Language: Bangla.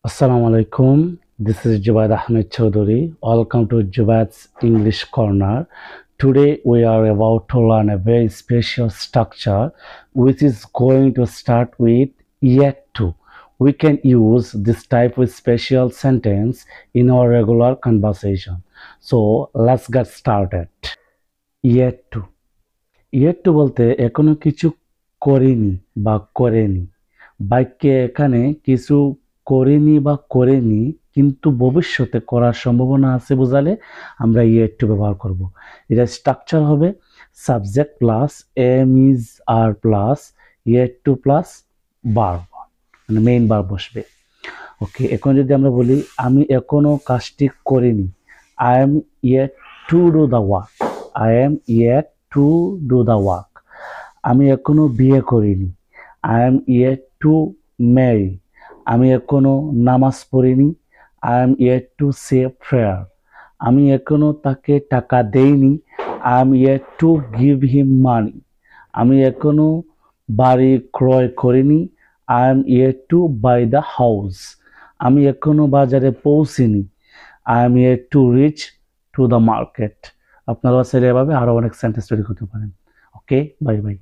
Assalamu alaikum. This is Jubaid Ahmed Chaudhary. Welcome to Jubaid's English Corner. Today we are about to learn a very special structure which is going to start with yet to. We can use this type of special sentence in our regular conversation. So let's get started. Yet to. Yet to বলতে এখনো কিছু করিনি বা করেনি। বাক্যে এখানে কিছু করিনি বা করেনি কিন্তু ভবিষ্যতে করার সম্ভাবনা আছে বোঝালে আমরা yet to ব্যবহার করব। এটা স্ট্রাকচার হবে subject plus am is are plus yet to plus verb, মানে মেইন ভার্ব বসবে। ওকে, এখন যদি আমরা বলি আমি এখনো কাজটি করিনি, I am yet to do the work, I am yet to do the work। আমি এখনো বিয়ে করিনি, I am yet to marry। আমি এখনো নামাজ পড়িনি, I am yet to say prayer। আমি এখনো তাকে টাকা দেইনি, I am yet to give him money। আমি এখনো বাড়ি ক্রয় করিনি, I am yet to buy the house। আমি এখনো বাজারে পৌঁছিনি, I am yet to reach to the market। আপনারা চাইলে এভাবে আরো অনেক সেন্টেন্স তৈরি করতে পারেন। ওকে, বাই বাই।